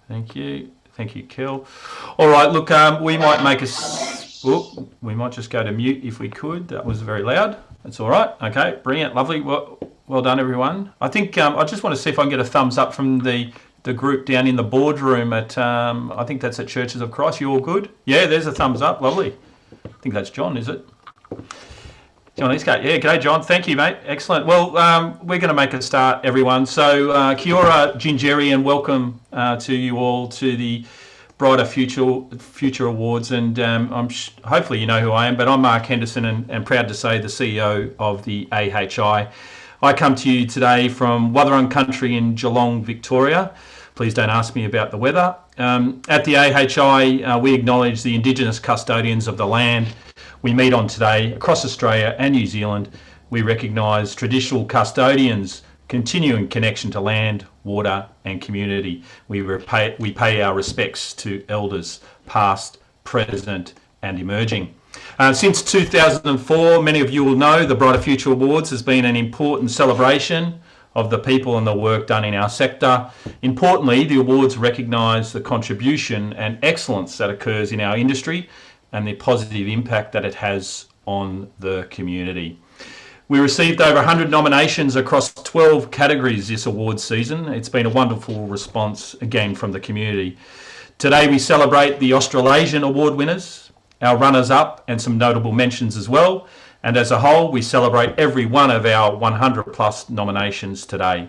Thank you. Thank you, Kel. All right, look, we might make we might just go to mute if we could. That was very loud. That's all right. Okay, brilliant, lovely. Well done, everyone. I think I just want to see if I can get a thumbs up from the group down in the boardroom at, I think that's at Churches of Christ. You all good? Yeah, there's a thumbs up. Lovely. I think that's John, is it? John Eastgate. Yeah, g'day, John. Thank you, mate. Excellent. Well, we're going to make a start, everyone. So, kia ora, Gingeri, and welcome to you all to the Brighter Future Awards. And hopefully you know who I am, but I'm Mark Henderson and proud to say the CEO of the AHI. I come to you today from Wutherung Country in Geelong, Victoria. Please don't ask me about the weather. At the AHI, we acknowledge the Indigenous custodians of the land we meet on today across Australia and New Zealand. We recognise traditional custodians' continuing connection to land, water and community. We pay our respects to elders past, present and emerging. Since 2004, many of you will know the Brighter Future Awards has been an important celebration of the people and the work done in our sector. Importantly, the awards recognise the contribution and excellence that occurs in our industry and the positive impact that it has on the community. We received over 100 nominations across 12 categories this awards season. It's been a wonderful response again from the community. Today we celebrate the Australasian award winners, our runners-up and some notable mentions as well. And as a whole, we celebrate every one of our 100 plus nominations today.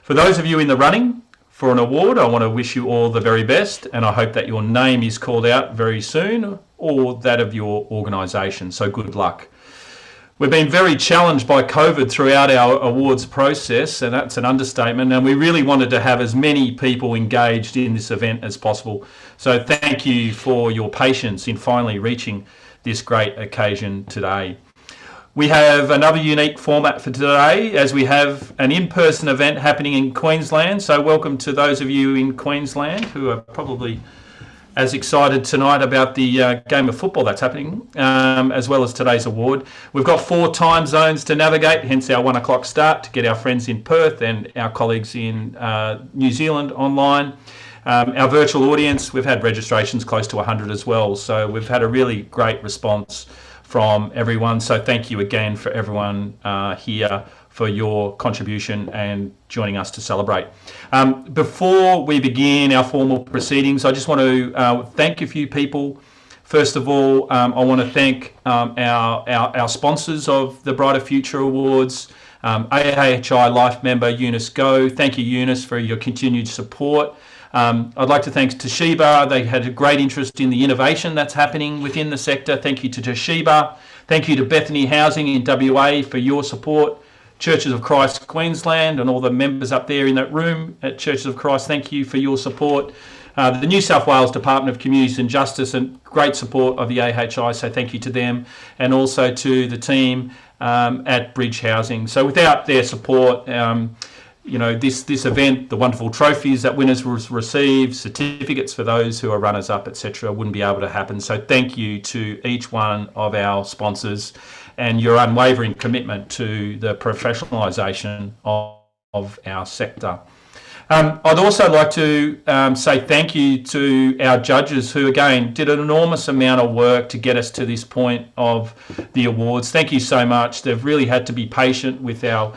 For those of you in the running for an award, I want to wish you all the very best, and I hope that your name is called out very soon, or that of your organisation. So good luck. We've been very challenged by COVID throughout our awards process, and that's an understatement, and we really wanted to have as many people engaged in this event as possible. So thank you for your patience in finally reaching this great occasion today. We have another unique format for today, as we have an in-person event happening in Queensland. So welcome to those of you in Queensland who are probably as excited tonight about the game of football that's happening, as well as today's award. We've got 4 time zones to navigate, hence our 1 o'clock start to get our friends in Perth and our colleagues in New Zealand online. Our virtual audience, we've had registrations close to 100 as well. So we've had a really great response from everyone. So thank you again for everyone here for your contribution and joining us to celebrate. Before we begin our formal proceedings, I just want to thank a few people. First of all, I want to thank our sponsors of the Brighter Future Awards, AHI Life member Eunice Go. Thank you, Eunice, for your continued support. I'd like to thank Toshiba. They had a great interest in the innovation that's happening within the sector. Thank you to Toshiba. Thank you to Bethany Housing in WA for your support. Churches of Christ Queensland and all the members up there in that room at Churches of Christ, thank you for your support. The New South Wales Department of Communities and Justice, and great support of the AHI, so thank you to them, and also to the team at Bridge Housing. So without their support, you know, this event, the wonderful trophies that winners will receive, certificates for those who are runners-up, etc., wouldn't be able to happen. So thank you to each one of our sponsors and your unwavering commitment to the professionalisation of our sector. I'd also like to say thank you to our judges who, again, did an enormous amount of work to get us to this point of the awards. Thank you so much. They've really had to be patient with our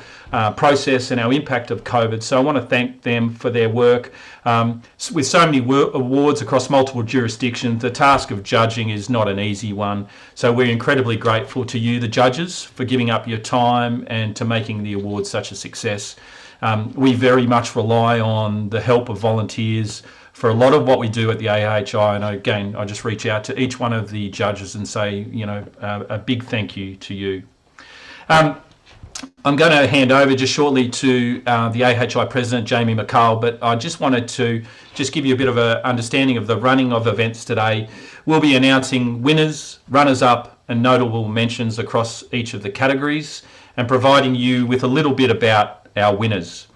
process and our impact of COVID. So I want to thank them for their work. With so many awards across multiple jurisdictions, the task of judging is not an easy one. So we're incredibly grateful to you, the judges, for giving up your time and to making the awards such a success. We very much rely on the help of volunteers for a lot of what we do at the AHI. And again, I just reach out to each one of the judges and say, you know, a big thank you to you. I'm going to hand over just shortly to the AHI President, Jamie Muchall, but I just wanted to just give you a bit of an understanding of the running of events today. We'll be announcing winners, runners-up and notable mentions across each of the categories and providing you with a little bit about our winners.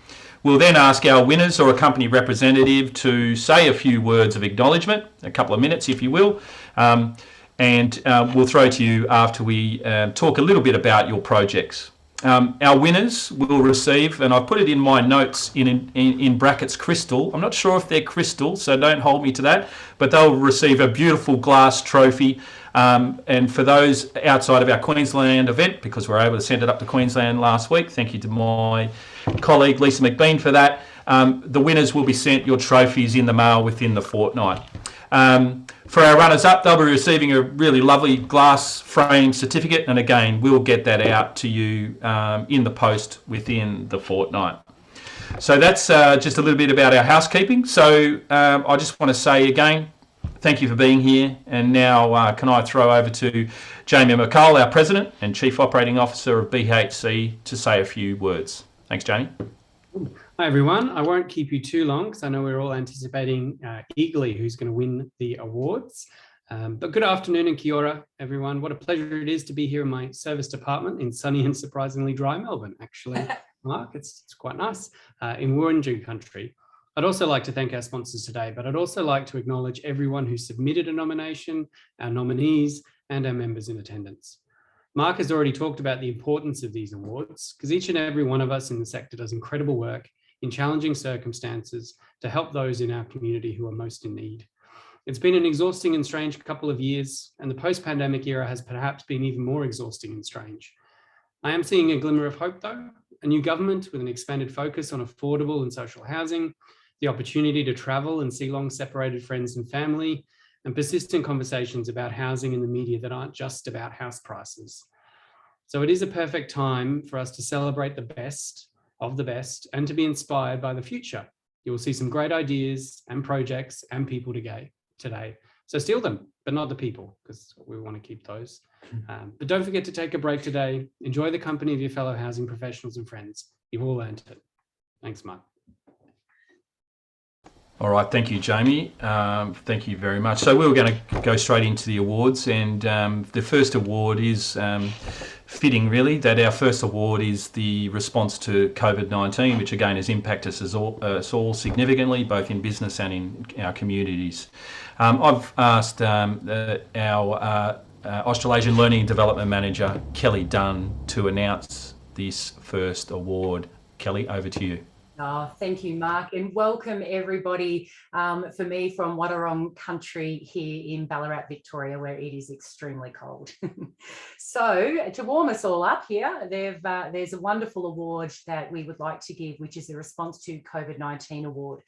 We'll then ask our winners or a company representative to say a few words of acknowledgement, a couple of minutes if you will, and we'll throw to you after we talk a little bit about your projects. Our winners will receive, and I've put it in my notes in brackets, crystal. I'm not sure if they're crystal, so don't hold me to that, but they'll receive a beautiful glass trophy. And for those outside of our Queensland event, because we're able to send it up to Queensland last week, thank you to my colleague Lisa McBean for that. The winners will be sent your trophies in the mail within the fortnight. For our runners-up, they'll be receiving a really lovely glass frame certificate, and again, we'll get that out to you in the post within the fortnight. So that's just a little bit about our housekeeping. So I just want to say again, thank you for being here. And now can I throw over to Jamie Muchall, our President and Chief Operating Officer of BHC, to say a few words. Thanks, Jamie. Hi, everyone. I won't keep you too long because I know we're all anticipating eagerly who's going to win the awards. But good afternoon and kia ora, everyone. What a pleasure it is to be here in my service department in sunny and surprisingly dry Melbourne, actually. Mark, it's quite nice in Wungening country. I'd also like to thank our sponsors today, but I'd also like to acknowledge everyone who submitted a nomination, our nominees, and our members in attendance. Mark has already talked about the importance of these awards because each and every one of us in the sector does incredible work in challenging circumstances to help those in our community who are most in need. It's been an exhausting and strange couple of years, and the post-pandemic era has perhaps been even more exhausting and strange. I am seeing a glimmer of hope though, a new government with an expanded focus on affordable and social housing, the opportunity to travel and see long separated friends and family, and persistent conversations about housing in the media that aren't just about house prices. So it is a perfect time for us to celebrate the best of the best and to be inspired by the future. You will see some great ideas and projects and people today. So steal them, but not the people, because we want to keep those. But don't forget to take a break today. Enjoy the company of your fellow housing professionals and friends. You've all earned it. Thanks, Mark. All right, thank you, Jamie. Thank you very much. So we were going to go straight into the awards, and the first award is fitting, really, that our first award is the response to COVID-19, which again has impacted us all significantly, both in business and in our communities. I've asked our Australasian Learning and Development Manager, Kelly Dunn, to announce this first award. Kelly, over to you. Oh, thank you, Mark, and welcome everybody for me from Wadawurrung country here in Ballarat, Victoria, where it is extremely cold. So to warm us all up here, there's a wonderful award that we would like to give, which is the Response to COVID-19 Award.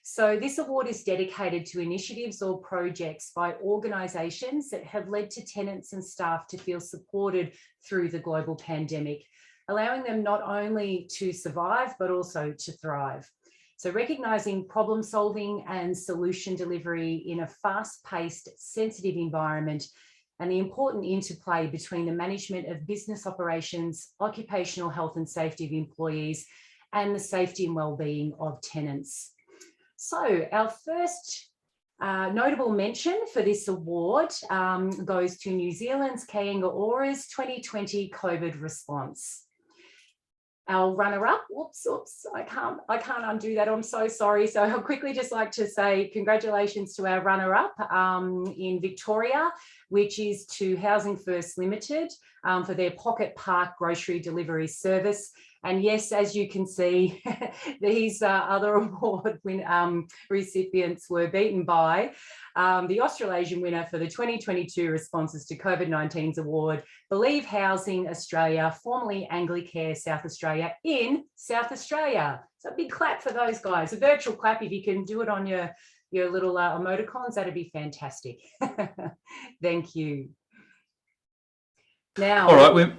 So this award is dedicated to initiatives or projects by organisations that have led to tenants and staff to feel supported through the global pandemic, allowing them not only to survive, but also to thrive. So recognising problem solving and solution delivery in a fast-paced, sensitive environment, and the important interplay between the management of business operations, occupational health and safety of employees, and the safety and wellbeing of tenants. So our first notable mention for this award goes to New Zealand's Kāinga-Ora's 2020 COVID response. Our runner-up, oops, I can't undo that, I'm so sorry. So I'll quickly just like to say congratulations to our runner-up in Victoria, which is to Housing First Limited for their Pocket Park grocery delivery service. And yes, as you can see, these other award recipients were beaten by the Australasian winner for the 2022 Responses to COVID-19's award, Believe Housing Australia, formerly Anglicare South Australia in South Australia. So a big clap for those guys. A virtual clap, if you can do it on your little emoticons, that'd be fantastic. Thank you. Now, all right,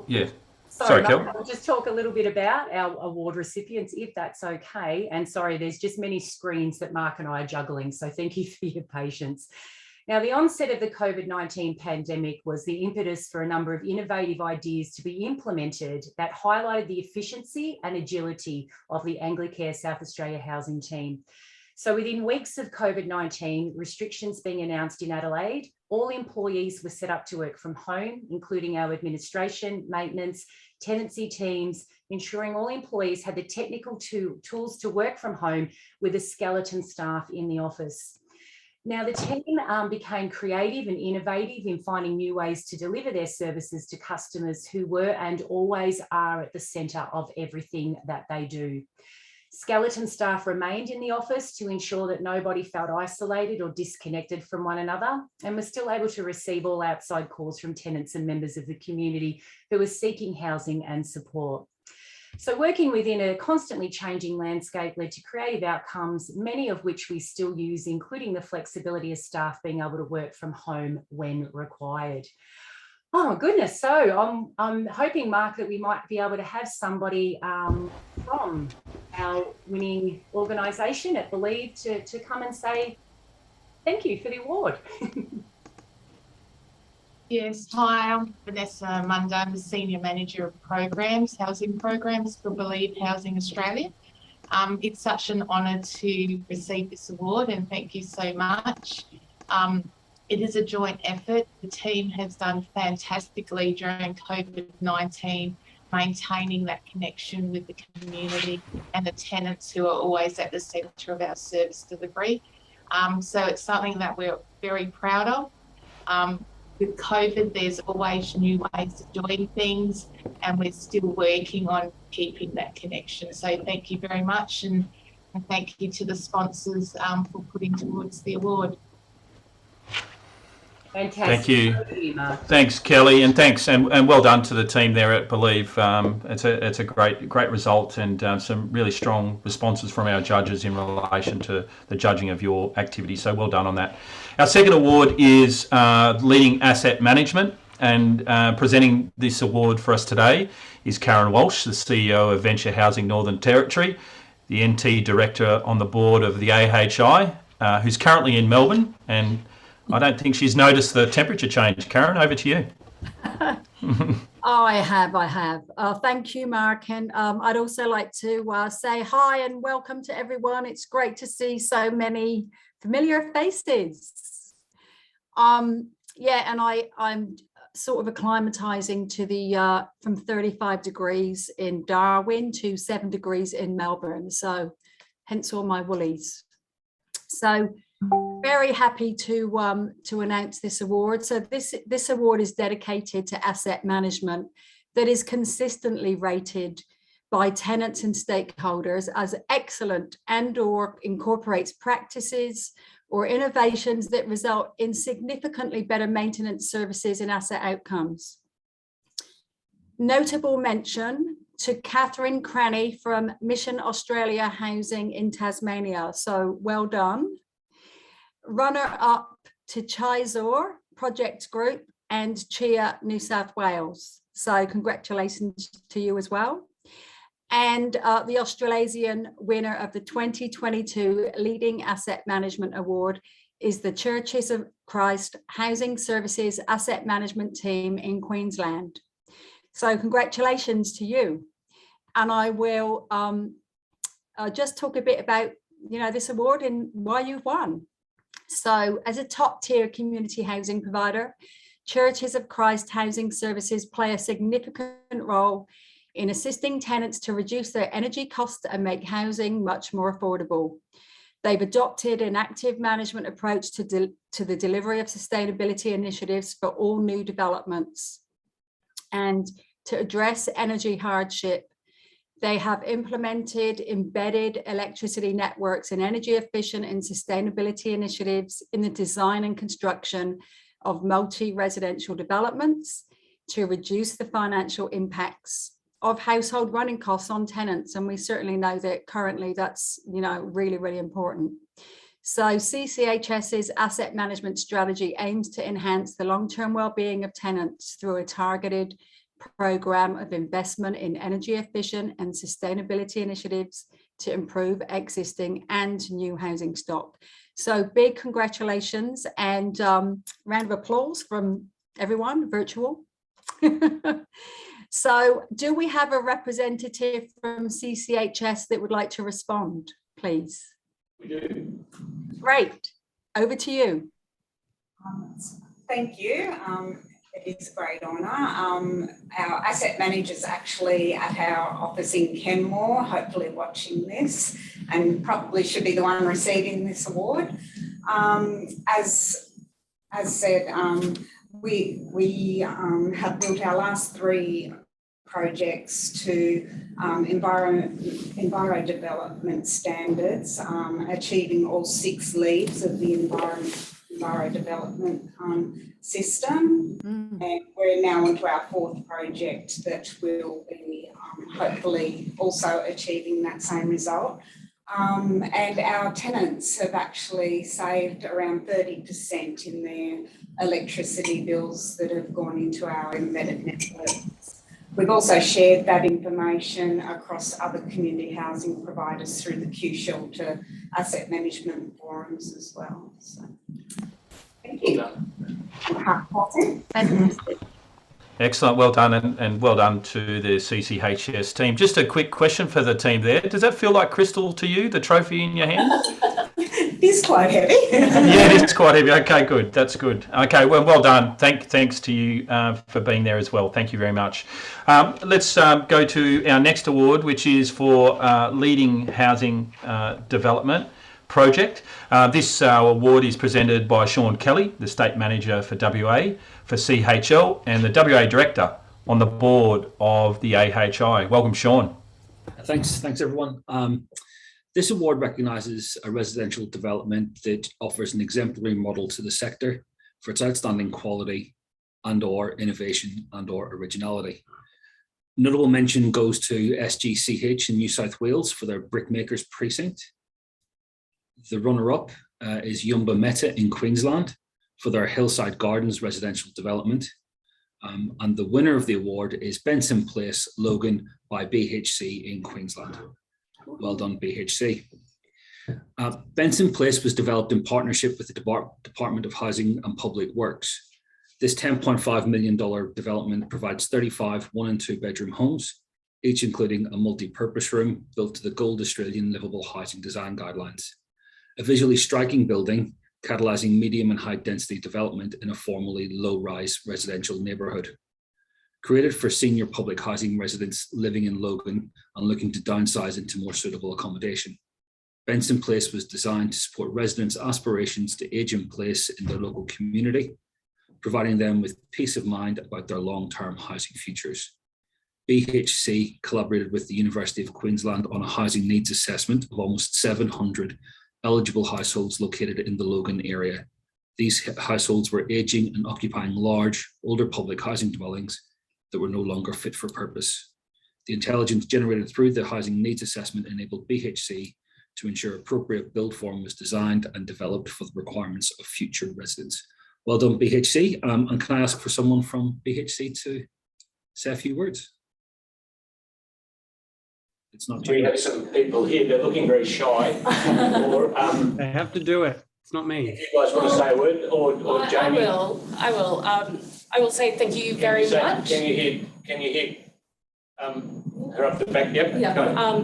yeah. Sorry, Kel. I'll just talk a little bit about our award recipients, if that's okay. And sorry, there's just many screens that Mark and I are juggling, so thank you for your patience. Now, the onset of the COVID-19 pandemic was the impetus for a number of innovative ideas to be implemented that highlighted the efficiency and agility of the Anglicare South Australia housing team. So within weeks of COVID-19 restrictions being announced in Adelaide, all employees were set up to work from home, including our administration, maintenance, tenancy teams, ensuring all employees had the technical tools to work from home with a skeleton staff in the office. Now, the team became creative and innovative in finding new ways to deliver their services to customers who were and always are at the centre of everything that they do. Skeleton staff remained in the office to ensure that nobody felt isolated or disconnected from one another, and were still able to receive all outside calls from tenants and members of the community who were seeking housing and support. So working within a constantly changing landscape led to creative outcomes, many of which we still use, including the flexibility of staff being able to work from home when required. Oh goodness, so I'm hoping, Mark, that we might be able to have somebody from our winning organisation at Believe to come and say thank you for the award. Yes, hi, I'm Vanessa Munda. I'm the Senior Manager of Programs, Housing Programs for Believe Housing Australia. It's such an honour to receive this award, and thank you so much. It is a joint effort. The team has done fantastically during COVID-19, maintaining that connection with the community and the tenants who are always at the centre of our service delivery. So it's something that we're very proud of. With COVID, there's always new ways of doing things, and we're still working on keeping that connection. So thank you very much, and thank you to the sponsors for putting towards the award. Fantastic. Thank you. Mark. Thanks, Kelly, and thanks and well done to the team there at Believe. It's a great result, and some really strong responses from our judges in relation to the judging of your activity. So well done on that. Our second award is Leading Asset Management, and presenting this award for us today is Karen Walsh, the CEO of Venture Housing Northern Territory, the NT Director on the board of the AHI, who's currently in Melbourne, and I don't think she's noticed the temperature change. Karen, over to you. I have. Thank you, Mark. And I'd also like to say hi and welcome to everyone. It's great to see so many familiar faces. And I'm sort of acclimatizing to the from 35 degrees in Darwin to 7 degrees in Melbourne. So hence all my woolies. So very happy to announce this award. So this award is dedicated to asset management that is consistently rated by tenants and stakeholders as excellent and/or incorporates practices or innovations that result in significantly better maintenance services and asset outcomes. Notable mention to Kathryn Cranny from Mission Australia Housing in Tasmania. So well done. Runner-up to CHISOR Project Group and CHIA New South Wales. So congratulations to you as well. And the Australasian winner of the 2022 Leading Asset Management Award is the Churches of Christ Housing Services Asset Management Team in Queensland. So congratulations to you. And I will just talk a bit about, this award and why you've won. So as a top tier community housing provider, Churches of Christ Housing Services play a significant role in assisting tenants to reduce their energy costs and make housing much more affordable. They've adopted an active management approach to the delivery of sustainability initiatives for all new developments. And to address energy hardship, they have implemented embedded electricity networks and energy efficient and sustainability initiatives in the design and construction of multi-residential developments to reduce the financial impacts of household running costs on tenants. And we certainly know that currently that's, really, really important. So CCHS's asset management strategy aims to enhance the long-term well-being of tenants through a targeted program of investment in energy efficient and sustainability initiatives to improve existing and new housing stock. So big congratulations and round of applause from everyone, virtual. So do we have a representative from CCHS that would like to respond, please? We do. Great, over to you. Thank you. It is a great honour. Our asset manager's actually at our office in Kenmore, hopefully watching this, and probably should be the one receiving this award. As said, we have built our last 3 projects to enviro development standards, achieving all 6 leads of the enviro development system. And we're now onto our 4th project that will be hopefully also achieving that same result. And our tenants have actually saved around 30% in their electricity bills that have gone into our embedded networks. We've also shared that information across other community housing providers through the Q Shelter asset management forums as well. So, thank you. Fantastic. Excellent, well done, and well done to the CCHS team. Just a quick question for the team there. Does that feel like crystal to you, the trophy in your hand? It is quite heavy. Yeah, it is quite heavy. Okay, good. That's good. Okay, well done. Thanks to you for being there as well. Thank you very much. Let's go to our next award, which is for leading housing development project. This award is presented by Sean Kelly, the State Manager for WA for CHL and the WA Director on the board of the AHI. Welcome, Sean. Thanks everyone. This award recognises a residential development that offers an exemplary model to the sector for its outstanding quality and/or innovation and/or originality. Notable mention goes to SGCH in New South Wales for their Brickmakers Precinct. The runner-up is Yumba-Meta in Queensland for their Hillside Gardens residential development. And the winner of the award is Benson Place, Logan by BHC in Queensland. Well done, BHC. Benson Place was developed in partnership with the Department of Housing and Public Works. This $10.5 million development provides 35 1- and 2-bedroom homes, each including a multi-purpose room built to the Gold Australian Livable Housing Design Guidelines. A visually striking building, catalysing medium and high density development in a formerly low-rise residential neighbourhood. Created for senior public housing residents living in Logan and looking to downsize into more suitable accommodation. Benson Place was designed to support residents' aspirations to age in place in their local community, providing them with peace of mind about their long-term housing futures. BHC collaborated with the University of Queensland on a housing needs assessment of almost 700 eligible households located in the Logan area. These households were ageing and occupying large, older public housing dwellings that were no longer fit for purpose. The intelligence generated through the housing needs assessment enabled BHC to ensure appropriate build form was designed and developed for the requirements of future residents. Well done, BHC. And can I ask for someone from BHC to say a few words? It's not. We have some people here, they're looking very shy. Or, They have to do it. It's not me. if you guys want to say a word, or Jamie. I will. I will say thank you very much. Can you hear her up the back? Yep. Yeah.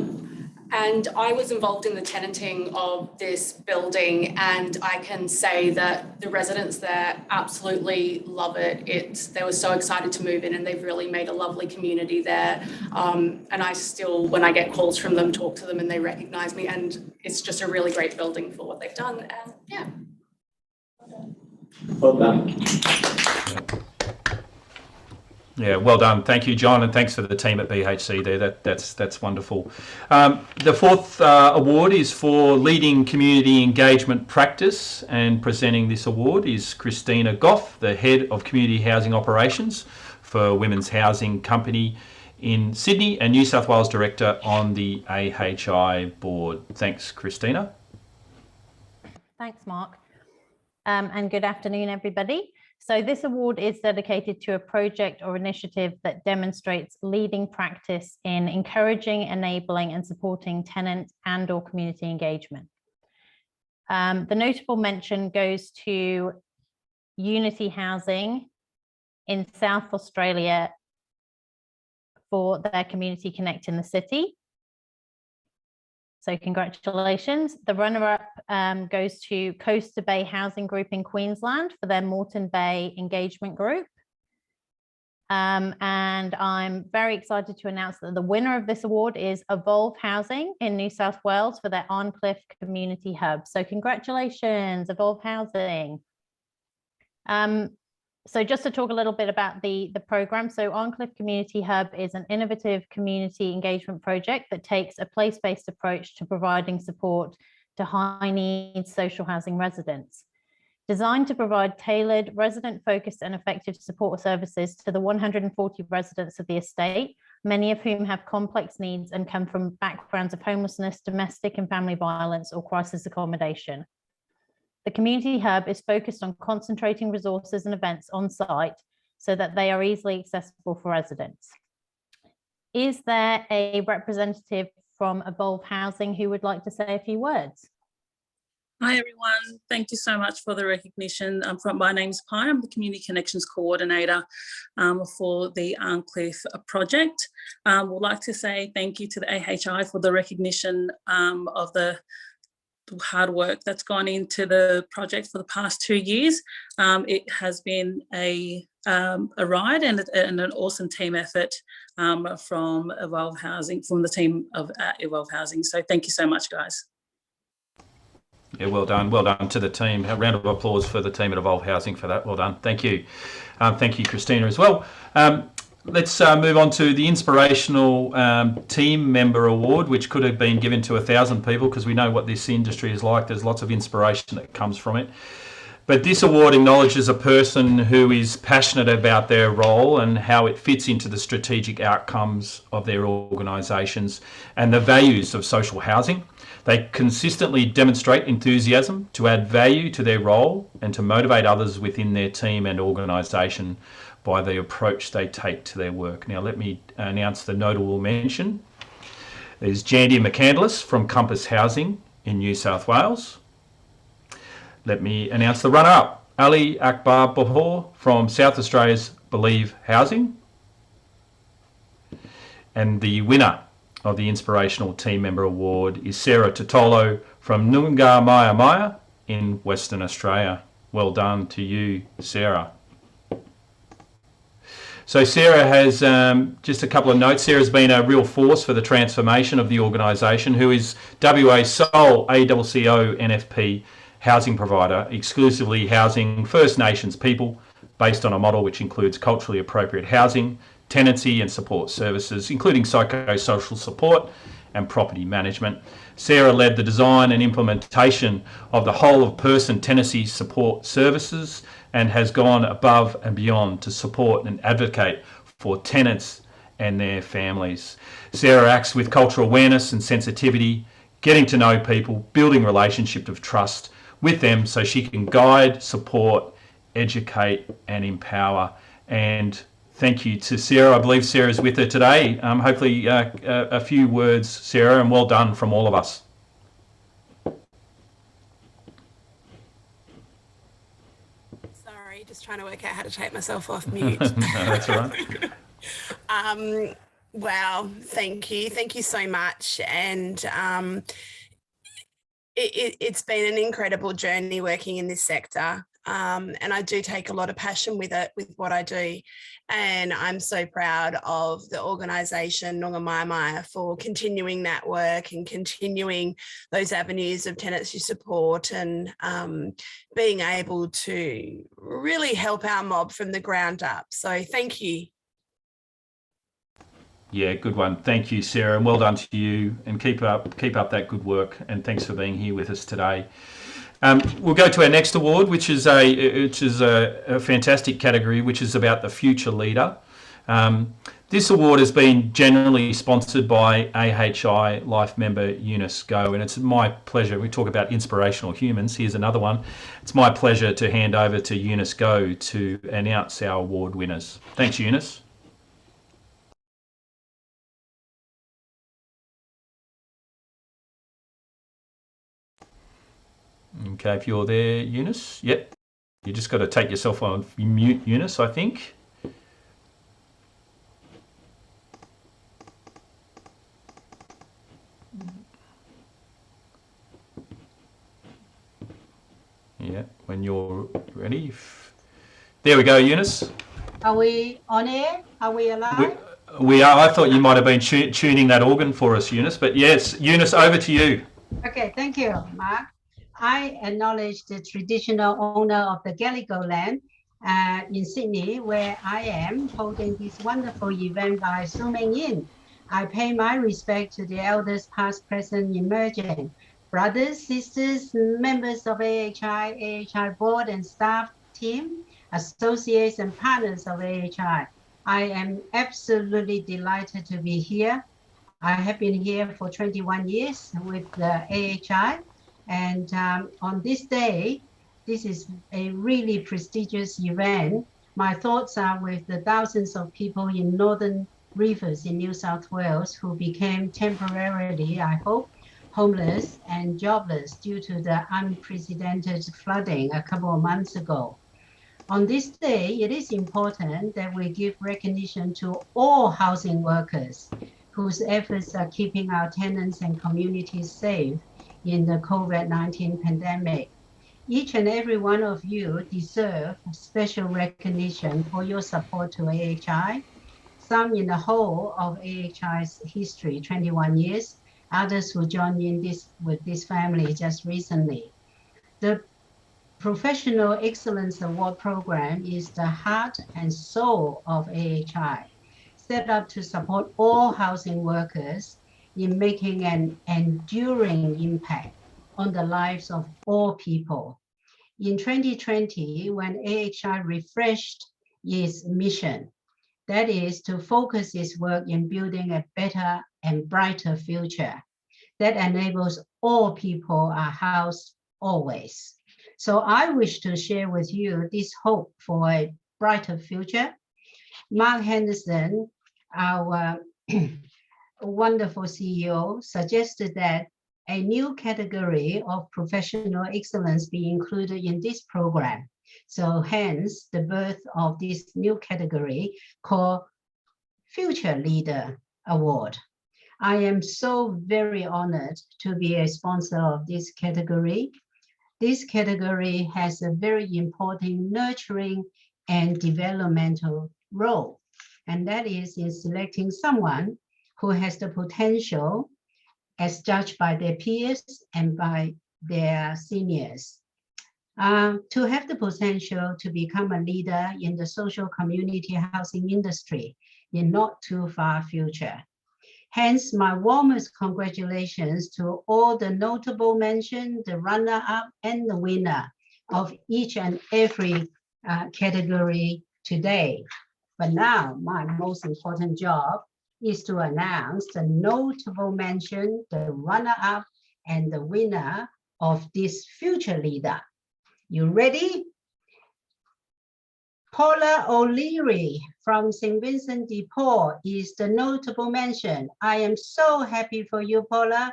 And I was involved in the tenanting of this building, and I can say that the residents there absolutely love it. They were so excited to move in, and they've really made a lovely community there. And I still, when I get calls from them, talk to them, and they recognise me. And it's just a really great building for what they've done. And yeah. Well done. Yeah, well done. Thank you, John, and thanks for the team at BHC there. That's wonderful. The 4th award is for leading community engagement practice, and presenting this award is Christina Goff, the head of community housing operations for Women's Housing Company in Sydney and New South Wales Director on the AHI board. Thanks, Christina. Thanks, Mark. And good afternoon, everybody. So this award is dedicated to a project or initiative that demonstrates leading practice in encouraging, enabling and supporting tenant and or community engagement. The notable mention goes to Unity Housing in South Australia for their Community Connect in the City. So congratulations. The runner-up goes to Coaster Bay Housing Group in Queensland for their Moreton Bay Engagement Group. And I'm very excited to announce that the winner of this award is Evolve Housing in New South Wales for their Arncliffe Community Hub. So congratulations, Evolve Housing. So just to talk a little bit about the program. So Arncliffe Community Hub is an innovative community engagement project that takes a place-based approach to providing support to high needs social housing residents. Designed to provide tailored, resident-focused and effective support services to the 140 residents of the estate, many of whom have complex needs and come from backgrounds of homelessness, domestic and family violence, or crisis accommodation. The Community Hub is focused on concentrating resources and events on site so that they are easily accessible for residents. Is there a representative from Evolve Housing who would like to say a few words? Hi everyone, thank you so much for the recognition. My name's Pi, I'm the Community Connections Coordinator for the Arncliffe project. We'd like to say thank you to the AHI for the recognition of the hard work that's gone into the project for the past 2 years. It has been a ride and an awesome team effort from Evolve Housing, from the team of Evolve Housing. So thank you so much, guys. Yeah, well done to the team. A round of applause for the team at Evolve Housing for that. Well done. Thank you. Thank you, Christina, as well. Let's move on to the Inspirational Team Member Award, which could have been given to 1,000 people because we know what this industry is like. There's lots of inspiration that comes from it. But this award acknowledges a person who is passionate about their role and how it fits into the strategic outcomes of their organisations and the values of social housing. They consistently demonstrate enthusiasm to add value to their role and to motivate others within their team and organisation by the approach they take to their work. Now, let me announce the notable mention. There's Jandy McCandless from Compass Housing in New South Wales. Let me announce the runner-up, Ali Akbarpour from South Australia's Believe Housing. And the winner of the Inspirational Team Member Award is Sarah Totolo from Yumba-Meta in Western Australia. Well done to you, Sarah. So Sarah has just a couple of notes. Sarah's been a real force for the transformation of the organisation, who is WA's sole ACCO NFP housing provider, exclusively housing First Nations people based on a model which includes culturally appropriate housing, tenancy and support services, including psychosocial support and property management. Sarah led the design and implementation of the whole of person tenancy support services and has gone above and beyond to support and advocate for tenants and their families. Sarah acts with cultural awareness and sensitivity, getting to know people, building relationship of trust with them so she can guide, support, educate and empower. And thank you to Sarah. I believe Sarah's with her today. Hopefully a few words, Sarah, and well done from all of us. Sorry, just trying to work out how to take myself off mute. No, that's all right. Wow, thank you. Thank you so much. And it's been an incredible journey working in this sector. And I do take a lot of passion with it, with what I do. And I'm so proud of the organisation, Yumba-Meta, for continuing that work and continuing those avenues of tenancy support and being able to really help our mob from the ground up. So thank you. Yeah, good one. Thank you, Sarah, and well done to you. And keep up that good work. And thanks for being here with us today. We'll go to our next award, which is a fantastic category, which is about the future leader. This award has been generally sponsored by AHI Life member Eunice Go, and it's my pleasure. We talk about inspirational humans. Here's another one. It's my pleasure to hand over to Eunice Go to announce our award winners. Thanks, Eunice. Okay, if you're there, Eunice. Yep. You just got to take yourself on mute, Eunice, I think. Yeah, when you're ready. There we go, Eunice. Are we on air? Are we alive? We are. I thought you might have been tuning that organ for us, Eunice. But yes, Eunice, over to you. Okay, thank you, Mark. I acknowledge the traditional owner of the Gadigal land in Sydney, where I am holding this wonderful event by zooming in. I pay my respect to the elders past, present, emerging, brothers, sisters, members of AHI board and staff team, associates and partners of AHI. I am absolutely delighted to be here. I have been here for 21 years with the AHI, and on this day, this is a really prestigious event. My thoughts are with the thousands of people in Northern Rivers in New South Wales who became temporarily, I hope, homeless and jobless due to the unprecedented flooding a couple of months ago. On this day, it is important that we give recognition to all housing workers whose efforts are keeping our tenants and communities safe in the COVID-19 pandemic. Each and every one of you deserve special recognition for your support to AHI, some in the whole of AHI's history, 21 years, others who joined in with this family just recently. The Professional Excellence Award Program is the heart and soul of AHI, set up to support all housing workers in making an enduring impact on the lives of all people. In 2020, when AHI refreshed its mission, that is to focus its work in building a better and brighter future that enables all people are housed always. So I wish to share with you this hope for a brighter future. Mark Henderson, our wonderful CEO, suggested that a new category of professional excellence be included in this program. So hence the birth of this new category called Future Leader Award. I am so very honored to be a sponsor of this category. This category has a very important nurturing and developmental role, and that is in selecting someone who has the potential as judged by their peers and by their seniors, to have the potential to become a leader in the social community housing industry in not too far future. Hence, my warmest congratulations to all the notable mention, the runner-up and the winner of each and every category today. But now, my most important job is to announce the notable mention, the runner-up and the winner of this future leader. You ready? Paula O'Leary from St. Vincent DePaul is the notable mention. I am so happy for you, Paula.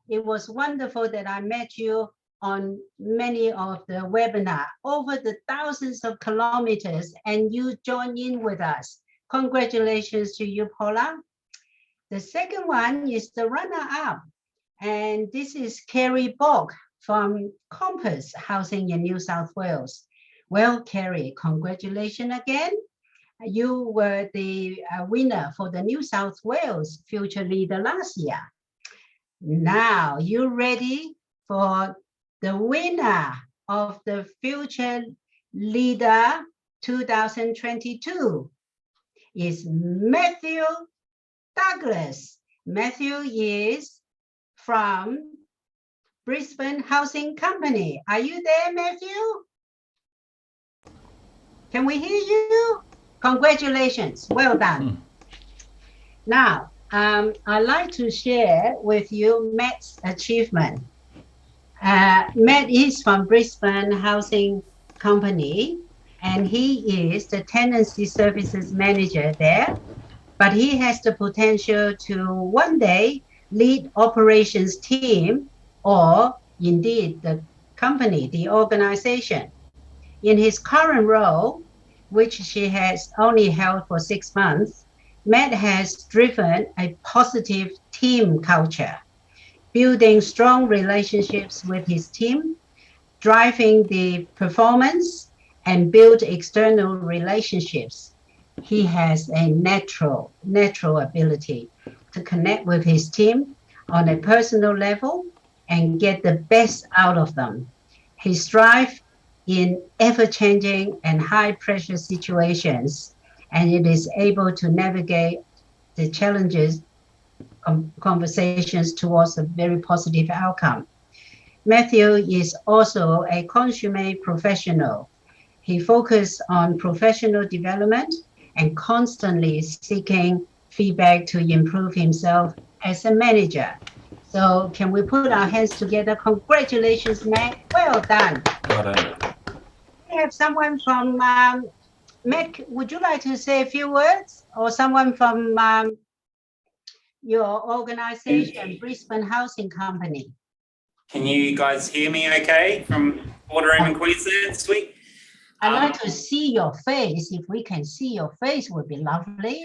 It was wonderful that I met you on many of the webinars over the thousands of kilometers, and you joined in with us. Congratulations to you, Paula. The second one is the runner-up, and this is Carrie Bock from Compass Housing in New South Wales. Well, Carrie, congratulations again. You were the winner for the New South Wales Future Leader last year. Now, you ready for the winner of the Future Leader 2022? Is Matthew Douglas. Matthew is from Brisbane Housing Company. Are you there, Matthew? Can we hear you? Congratulations, well done. Now, I'd like to share with you Matt's achievement. Matt is from Brisbane Housing Company, and he is the tenancy services manager there, but he has the potential to one day lead operations team or indeed the company, the organization. In his current role, which she has only held for 6 months, Matt has driven a positive team culture, building strong relationships with his team, driving the performance, and build external relationships. he has a natural ability to connect with his team on a personal level and get the best out of them. He strives in ever-changing and high-pressure situations, and it is able to navigate the challenges conversations towards a very positive outcome. Matthew is also a consummate professional. He focuses on professional development and constantly seeking feedback to improve himself as a manager. So can we put our hands together? Congratulations, Matt. Well done. Well done. We have someone from Mac. Would you like to say a few words, or someone from your organization, Brisbane Housing Company? Can you guys hear me okay from Boardroom in Queensland? Sweet. I'd like to see your face. If we can see your face, would be lovely.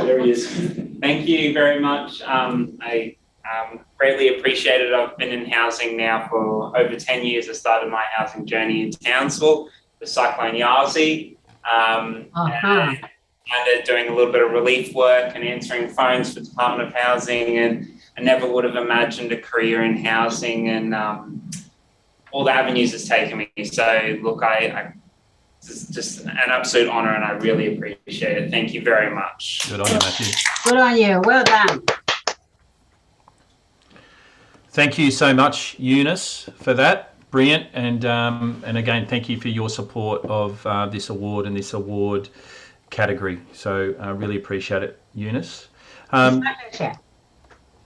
There he is. Thank you very much. I greatly appreciate it. I've been in housing now for over 10 years. I started my housing journey in Townsville with Cyclone Yasi. And doing a little bit of relief work and answering phones for Department of Housing, and I never would have imagined a career in housing, and all the avenues it's taken me. So look, it's just an absolute honour, and I really appreciate it. Thank you very much. Good on you, Matthew. Good on you. Well done. Thank you so much, Eunice, for that. Brilliant. And again, thank you for your support of this award and this award category. So I really appreciate it, Eunice. The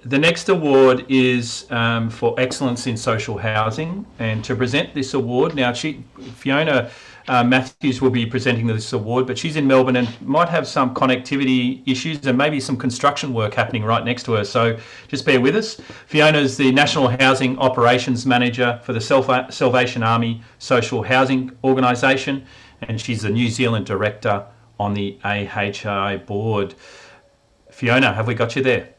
next award is for excellence in social housing, and to present this award now, Fiona Matthews will be presenting this award, but she's in Melbourne and might have some connectivity issues and maybe some construction work happening right next to her, so just bear with us. Fiona is the National Housing Operations Manager for the Salvation Army Social Housing Organisation, and she's the New Zealand Director on the AHI board. Fiona, have we got you there?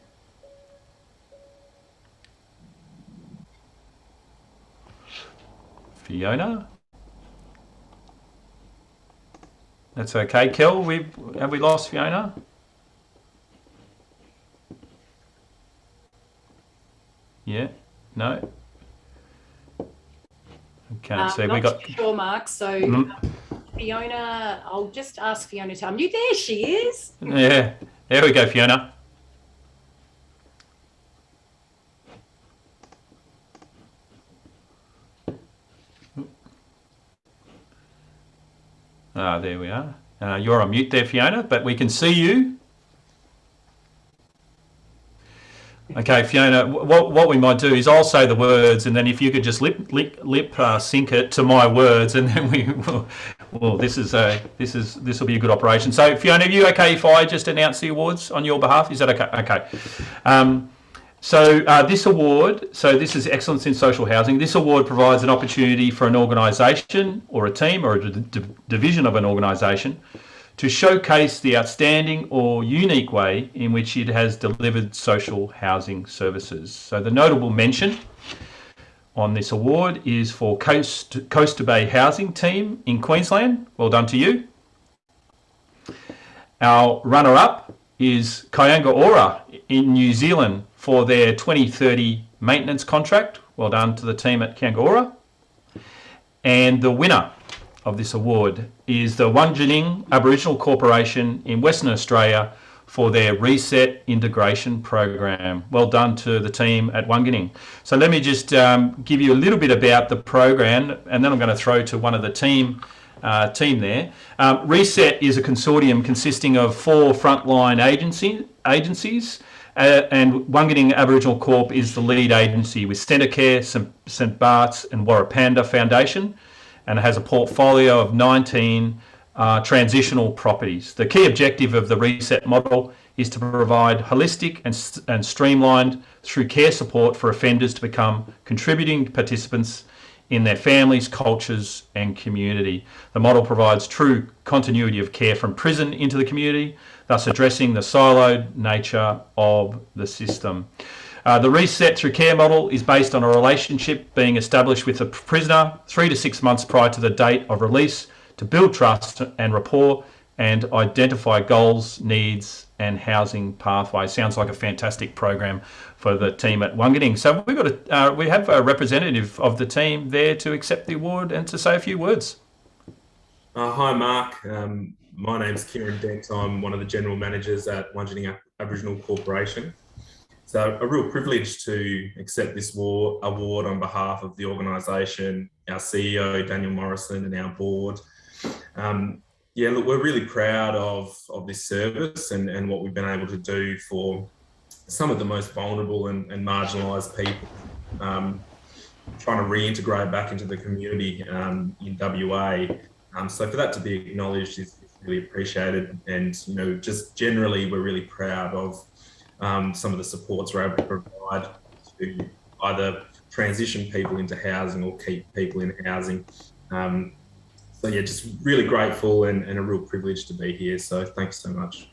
Fiona? That's okay. Kel, have we lost Fiona? Yeah? No? Okay, so we got... Sure, Mark. So Fiona, I'll just ask Fiona to unmute. There she is. Yeah, there we go, Fiona. There we are. You're on mute there, Fiona, but we can see you. Okay, Fiona, what we might do is I'll say the words, and then if you could just lip sync it to my words, and then we will. Well, this will be a good operation. So, Fiona, are you okay if I just announce the awards on your behalf? Is that okay? Okay. So this award, this is Excellence in Social Housing. This award provides an opportunity for an organisation or a team or a division of an organisation to showcase the outstanding or unique way in which it has delivered social housing services. So the notable mention on this award is for Coast to Bay Housing Team in Queensland. Well done to you. Our runner-up is Kyanga in New Zealand for their 2030 maintenance contract. Well done to the team at Kyanga. And the winner of this award is the Wungening Aboriginal Corporation in Western Australia for their Reset Integration Program. Well done to the team at Wungening. So let me just give you a little bit about the program, and then I'm going to throw to one of the team there. Reset is a consortium consisting of 4 frontline agencies, and Wungening Aboriginal Corp is the lead agency with Centrecare, St Bart's and Warrapanda Foundation, and it has a portfolio of 19 transitional properties. The key objective of the Reset model is to provide holistic and streamlined through care support for offenders to become contributing participants in their families, cultures and community. The model provides true continuity of care from prison into the community, thus addressing the siloed nature of the system. The reset through care model is based on a relationship being established with the prisoner 3 to 6 months prior to the date of release to build trust and rapport and identify goals, needs and housing pathways. Sounds like a fantastic program for the team at Wungening. So we have a representative of the team there to accept the award and to say a few words. Hi, Mark. My name's Kieran Dent. I'm one of the general managers at Wungening Aboriginal Corporation. So a real privilege to accept this award on behalf of the organisation, our CEO, Daniel Morrison, and our board. Yeah, look, we're really proud of this service and what we've been able to do for some of the most vulnerable and marginalised people, trying to reintegrate back into the community in WA. So for that to be acknowledged is really appreciated. And, you know, just generally, we're really proud of some of the supports we're able to provide to either transition people into housing or keep people in housing. So yeah, just really grateful and a real privilege to be here. So thanks so much.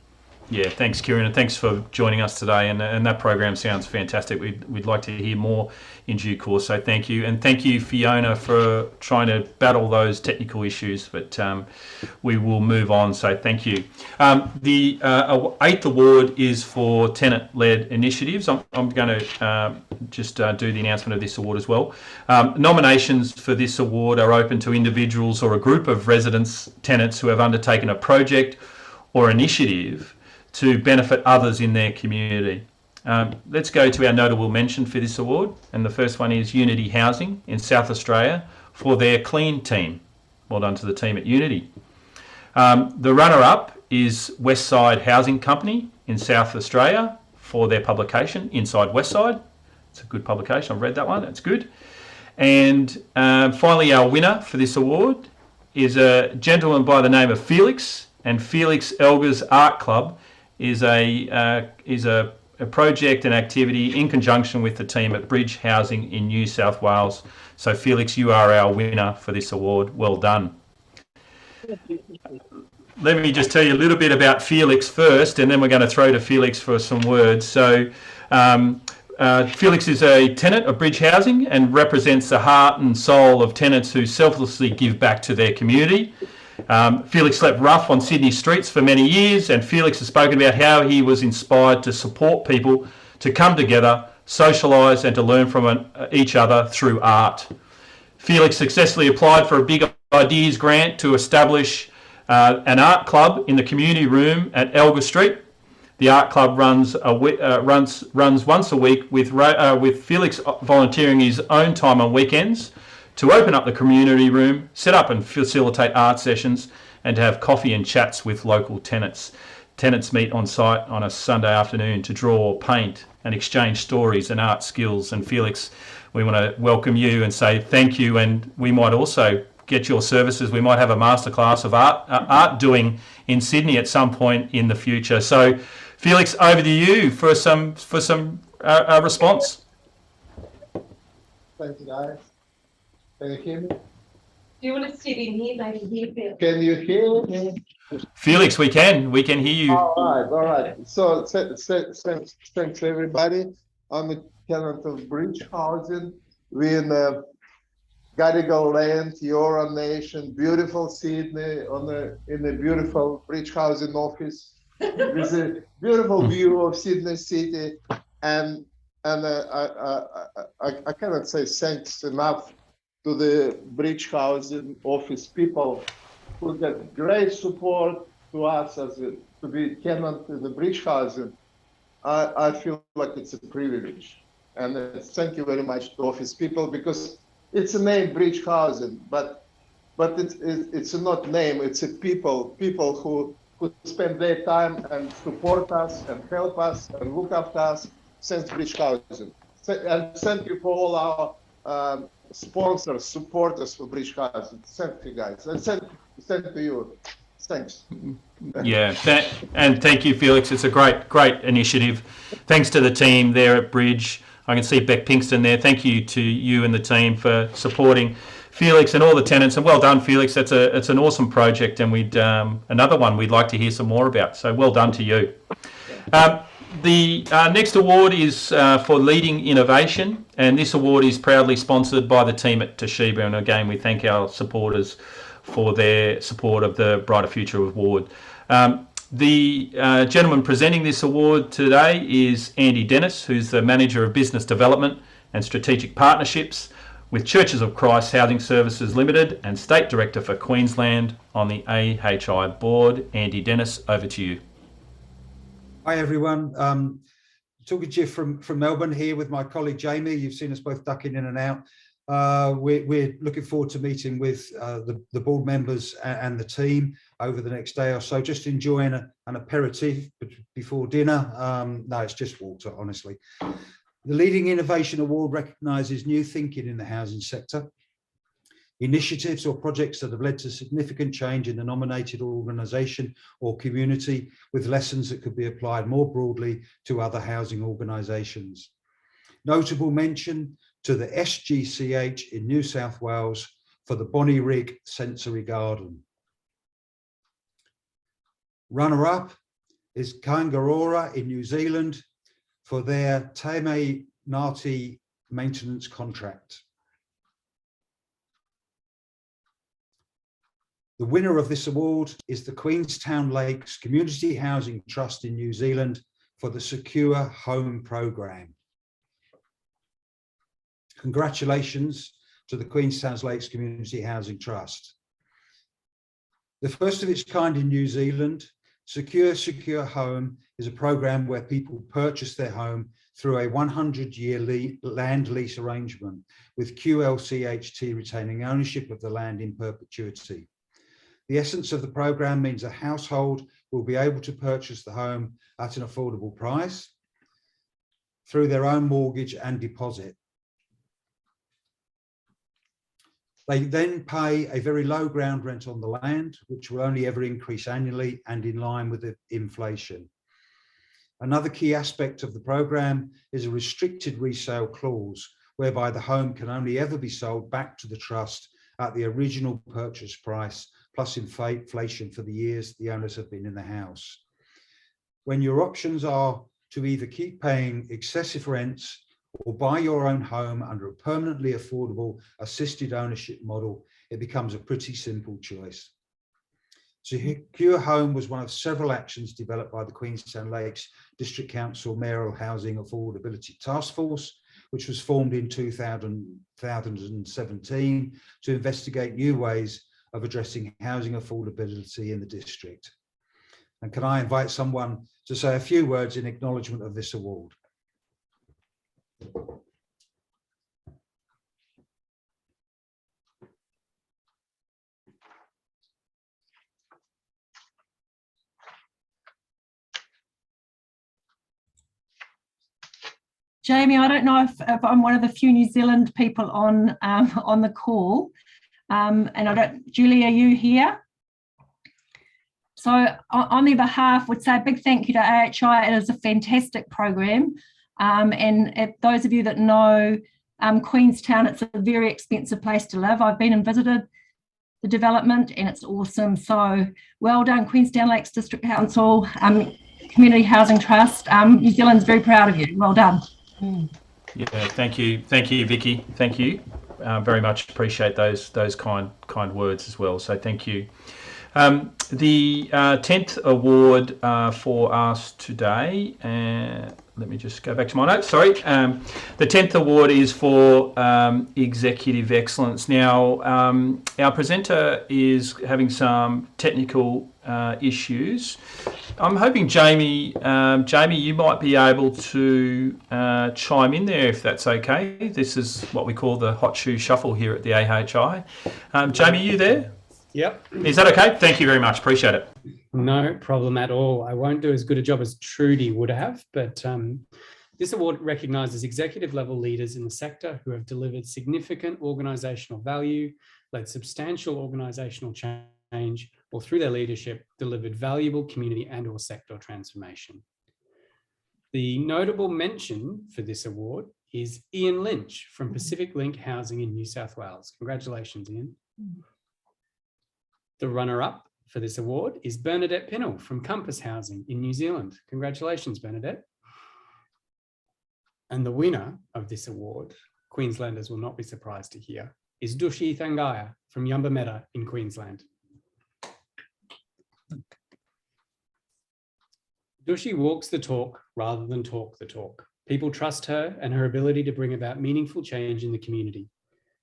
Yeah, thanks, Kieran, and thanks for joining us today. And that program sounds fantastic. We'd like to hear more in due course. So thank you, and thank you, Fiona, for trying to battle those technical issues. But we will move on. So thank you. The 8th award is for tenant-led initiatives. I'm going to just do the announcement of this award as well. Nominations for this award are open to individuals or a group of residents, tenants who have undertaken a project or initiative to benefit others in their community. Let's go to our notable mention for this award. And the first one is Unity Housing in South Australia for their clean team. Well done to the team at Unity. The runner-up is Westside Housing Company in South Australia for their publication, Inside Westside. It's a good publication. I've read that one. It's good. And finally, our winner for this award is a gentleman by the name of Felix. And Felix Elger's Art Club is a project and activity in conjunction with the team at Bridge Housing in New South Wales. So Felix, you are our winner for this award. Well done. Let me just tell you a little bit about Felix first, and then we're going to throw to Felix for some words. So Felix is a tenant of Bridge Housing and represents the heart and soul of tenants who selflessly give back to their community. Felix slept rough on Sydney streets for many years, and Felix has spoken about how he was inspired to support people to come together, socialise and to learn from each other through art. Felix successfully applied for a Big Ideas grant to establish an art club in the community room at Elger Street. The art club runs once a week with Felix volunteering his own time on weekends to open up the community room, set up and facilitate art sessions, and to have coffee and chats with local tenants. Tenants meet on site on a Sunday afternoon to draw, paint, and exchange stories and art skills. And Felix, we want to welcome you and say thank you. And we might also get your services. We might have a masterclass of art doing in Sydney at some point in the future. So, Felix, over to you for some response. Thank you, guys. Can you hear me? Do you want to sit in here? Maybe here, Felix. Can you hear me? Felix, we can hear you. All right. So thanks everybody. I'm a tenant of Bridge Housing. We're in Gadigal Land, Eora Nation, beautiful Sydney, in a beautiful Bridge Housing office with a beautiful view of Sydney City, and I cannot say thanks enough to the Bridge Housing office people who get great support to us to be tenant in the Bridge Housing. I feel like it's a privilege, and thank you very much to office people, because it's a name, Bridge Housing, but it's not name. It's a people who spend their time and support us and help us and look after us. Thanks, Bridge Housing, and thank you for all our sponsors, supporters for Bridge Housing. Thank you, guys, and thank to you. Thanks. Yeah, and thank you, Felix. It's a great initiative. Thanks to the team there at Bridge. I can see Beck Pinkston there. Thank you to you and the team for supporting Felix and all the tenants. And well done, Felix. It's an awesome project, and we'd another one we'd like to hear some more about. So well done to you. The next award is for leading innovation, and this award is proudly sponsored by the team at Toshiba. And again, we thank our supporters for their support of the Brighter Future Award. The gentleman presenting this award today is Andy Dennis, who's the Manager of Business Development and Strategic Partnerships with Churches of Christ Housing Services Limited and State Director for Queensland on the AHI board. Andy Dennis, over to you. Hi everyone, talking to you from Melbourne here with my colleague Jamie. You've seen us both ducking in and out. We're looking forward to meeting with the board members and the team over the next day or so, just enjoying an aperitif before dinner. No, it's just water, honestly. The Leading Innovation Award recognises new thinking in the housing sector, initiatives or projects that have led to significant change in the nominated organisation or community, with lessons that could be applied more broadly to other housing organisations. Notable mention to the SGCH in New South Wales for the Bonnyrigg Sensory Garden. Runner-up is Kangarora in New Zealand for their Tame Ngāti maintenance contract. The winner of this award is the Queenstown Lakes Community Housing Trust in New Zealand for the Secure Home Programme. Congratulations to the Queenstown Lakes Community Housing Trust. The first of its kind in New Zealand, Secure Home is a programme where people purchase their home through a 100-year land lease arrangement, with QLCHT retaining ownership of the land in perpetuity. The essence of the programme means a household will be able to purchase the home at an affordable price through their own mortgage and deposit. They then pay a very low ground rent on the land, which will only ever increase annually and in line with the inflation. Another key aspect of the programme is a restricted resale clause, whereby the home can only ever be sold back to the trust at the original purchase price, plus inflation for the years the owners have been in the house. When your options are to either keep paying excessive rents or buy your own home under a permanently affordable assisted ownership model, it becomes a pretty simple choice. Secure Home was one of several actions developed by the Queenstown Lakes District Council Mayoral Housing Affordability Task Force, which was formed in 2017 to investigate new ways of addressing housing affordability in the district. And can I invite someone to say a few words in acknowledgement of this award? Jamie, I don't know if I'm one of the few New Zealand people on the call, and I don't. Julie, are you here? So on their behalf, would say a big thank you to AHI. It is a fantastic program, and those of you that know Queenstown, it's a very expensive place to live. I've been and visited the development, and it's awesome. So well done, Queenstown Lakes District Council, Community Housing Trust. New Zealand's very proud of you. Well done. Yeah, thank you, Vicky. Thank you, very much appreciate those kind words as well. So thank you. The 10th award for us today, let me just go back to my notes, sorry. The 10th award is for Executive Excellence. Now, our presenter is having some technical issues. I'm hoping Jamie, you might be able to chime in there if that's okay. This is what we call the hot shoe shuffle here at the AHI. Jamie, are you there? Yep. Is that okay? Thank you very much. Appreciate it. No problem at all. I won't do as good a job as Trudy would have, but this award recognises executive level leaders in the sector who have delivered significant organisational value, led substantial organisational change, or through their leadership delivered valuable community and or sector transformation. The notable mention for this award is Ian Lynch from Pacific Link Housing in New South Wales. Congratulations, Ian. The runner-up for this award is Bernadette Pinnell from Compass Housing in New Zealand. Congratulations, Bernadette. And the winner of this award, Queenslanders will not be surprised to hear, is Dushi Thangaya from Yumba-Meta in Queensland. Dushi walks the talk rather than talk the talk. People trust her and her ability to bring about meaningful change in the community.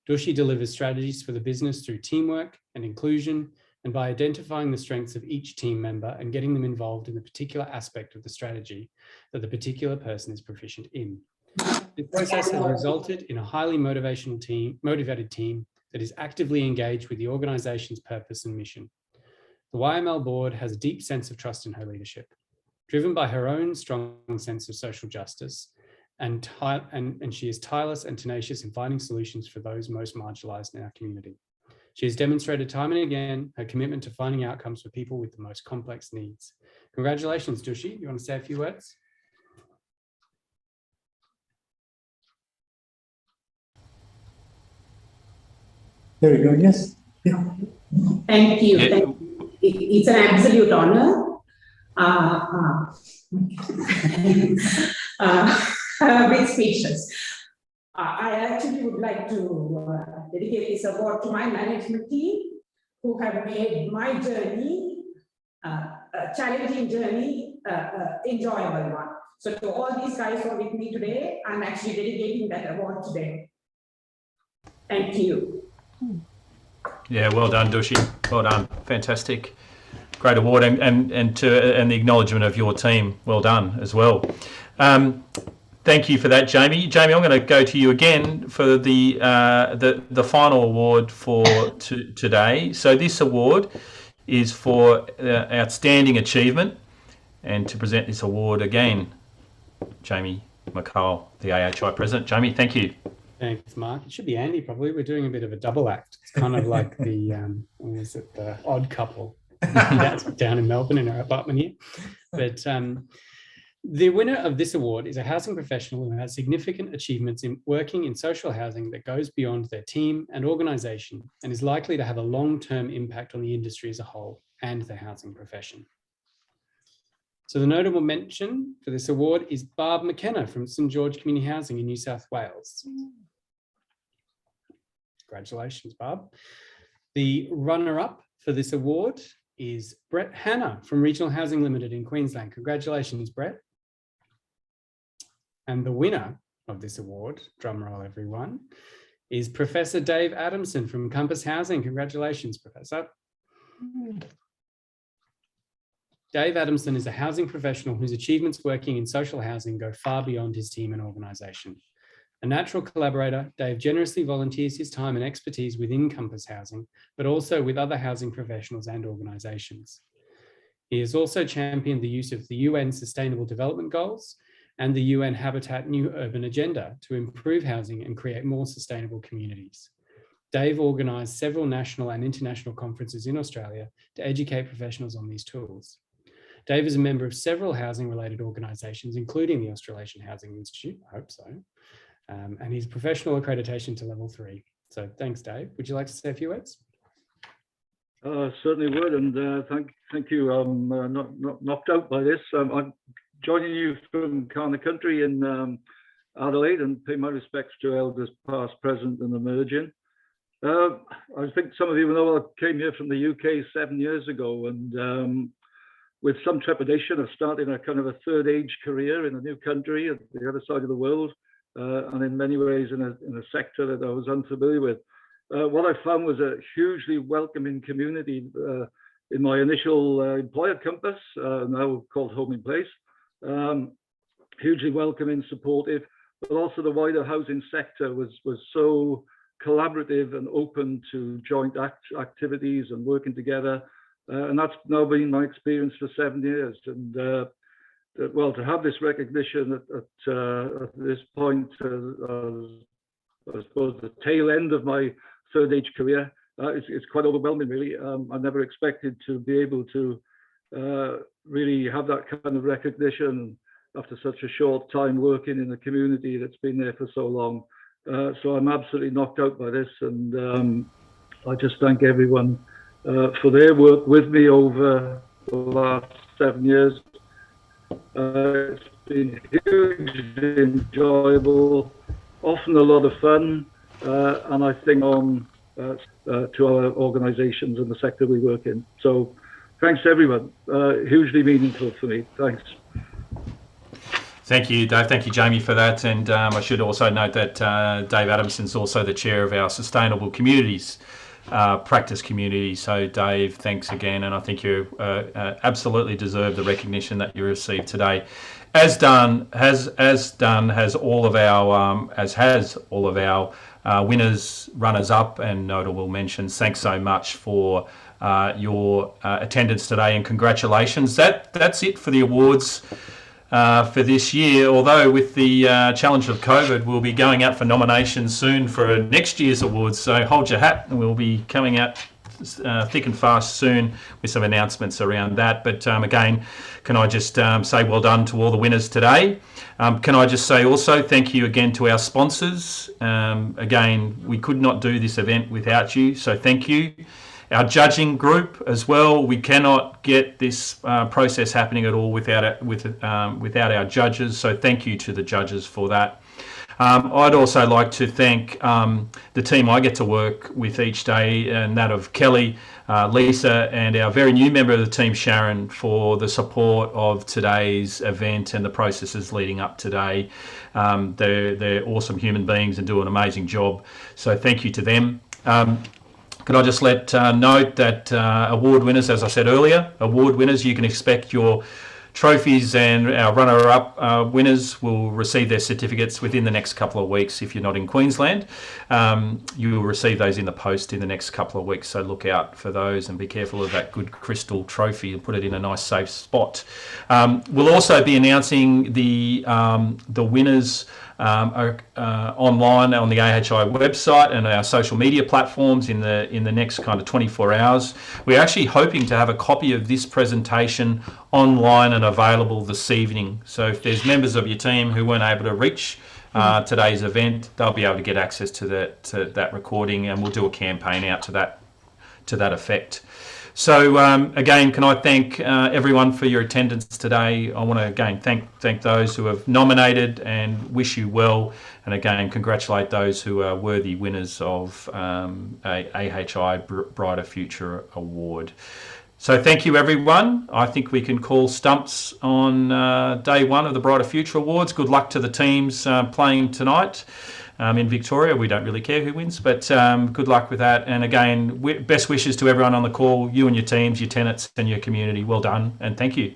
Dushi delivers strategies for the business through teamwork and inclusion, and by identifying the strengths of each team member and getting them involved in the particular aspect of the strategy that the particular person is proficient in. The process has resulted in a highly motivated team that is actively engaged with the organisation's purpose and mission. The YML board has a deep sense of trust in her leadership, driven by her own strong sense of social justice, and she is tireless and tenacious in finding solutions for those most marginalised in our community. She has demonstrated time and again her commitment to finding outcomes for people with the most complex needs. Congratulations, Dushi. You want to say a few words? There we go, yes. Yeah. Thank you. Thank you. It's an absolute honor. I'm a bit speechless. I actually would like to dedicate this award to my management team, who have made my journey, a challenging journey, enjoyable one. So to all these guys who are with me today, I'm actually dedicating that award today. Thank you. Yeah, well done, Dushi. Well done. Fantastic. Great award, and the acknowledgement of your team. Well done as well. Thank you for that, Jamie. Jamie, I'm going to go to you again for the final award for today. So this award is for outstanding achievement, and to present this award again, Jamie Muchall, the AHI president. Jamie, thank you. Thanks, Mark. It should be Andy, probably. We're doing a bit of a double act. It's kind of like the the Odd Couple. That's down in Melbourne in our apartment here. But the winner of this award is a housing professional who has significant achievements in working in social housing that goes beyond their team and organisation, and is likely to have a long-term impact on the industry as a whole and the housing profession. So the notable mention for this award is Barb McKenna from St George Community Housing in New South Wales. Congratulations, Barb. The runner-up for this award is Brett Hanna from Regional Housing Limited in Queensland. Congratulations, Brett. And the winner of this award, drum roll everyone, is Professor Dave Adamson from Compass Housing. Congratulations, Professor. Dave Adamson is a housing professional whose achievements working in social housing go far beyond his team and organisation. A natural collaborator, Dave generously volunteers his time and expertise within Compass Housing, but also with other housing professionals and organisations. He has also championed the use of the UN Sustainable Development Goals and the UN Habitat New Urban Agenda to improve housing and create more sustainable communities. Dave organised several national and international conferences in Australia to educate professionals on these tools. Dave is a member of several housing-related organisations, including the Australasian Housing Institute, I hope so, and his professional accreditation to level 3. So thanks, Dave. Would you like to say a few words? Certainly would, and thank you. I'm not knocked out by this. I'm joining you from Carney Country in Adelaide, and pay my respects to elders past, present, and emerging. I think some of you know I came here from the UK 7 years ago, and with some trepidation of starting a kind of a third age career in a new country at the other side of the world, and in many ways in a sector that I was unfamiliar with. What I found was a hugely welcoming community in my initial employer, Compass, now called Home in Place. Hugely welcoming, supportive, but also the wider housing sector was so collaborative and open to joint activities and working together. And that's now been my experience for 7 years. And well, to have this recognition at this point, I suppose the tail end of my third age career, it's quite overwhelming, really. I never expected to be able to really have that kind of recognition after such a short time working in a community that's been there for so long. So I'm absolutely knocked out by this, and I just thank everyone for their work with me over the last 7 years. It's been hugely enjoyable, often a lot of fun, and I think on to our organisations and the sector we work in. So thanks to everyone, hugely meaningful for me. Thanks. Thank you, Dave. Thank you, Jamie, for that. And I should also note that Dave Adamson's also the chair of our Sustainable Communities practice community. So, Dave, thanks again. And I think you absolutely deserve the recognition that you received today, as has all of our winners, runners up, and notable mentions. Thanks so much for your attendance today, and congratulations. That's it for the awards for this year, although with the challenge of COVID, we'll be going out for nominations soon for next year's awards, so hold your hat, and we'll be coming out thick and fast soon with some announcements around that. But again, can I just say well done to all the winners today. Can I just say also thank you again to our sponsors. Again, we could not do this event without you, so thank you. Our judging group as well, we cannot get this process happening at all without our judges, so thank you to the judges for that. I'd also like to thank the team I get to work with each day, and that of Kelly, Lisa, and our very new member of the team, Sharon, for the support of today's event and the processes leading up today. They're awesome human beings and do an amazing job, so thank you to them. Could I just note that award winners, as I said earlier, award winners, you can expect your trophies, and our runner-up winners will receive their certificates within the next couple of weeks. If you're not in Queensland, you will receive those in the post in the next couple of weeks, so look out for those and be careful of that good crystal trophy and put it in a nice safe spot. We'll also be announcing the winners online on the AHI website and our social media platforms in the next kind of 24 hours. We're actually hoping to have a copy of this presentation online and available this evening. So if there's members of your team who weren't able to reach today's event, they'll be able to get access to that recording, and we'll do a campaign out to that effect. So again, can I thank everyone for your attendance today. I want to again thank those who have nominated and wish you well, and again congratulate those who are worthy winners of a AHI Brighter Future Award. So thank you, everyone. I think we can call stumps on day one of the Brighter Future Awards. Good luck to the teams playing tonight. In Victoria, we don't really care who wins, but good luck with that. And again, best wishes to everyone on the call, you and your teams, your tenants and your community. Well done, and thank you.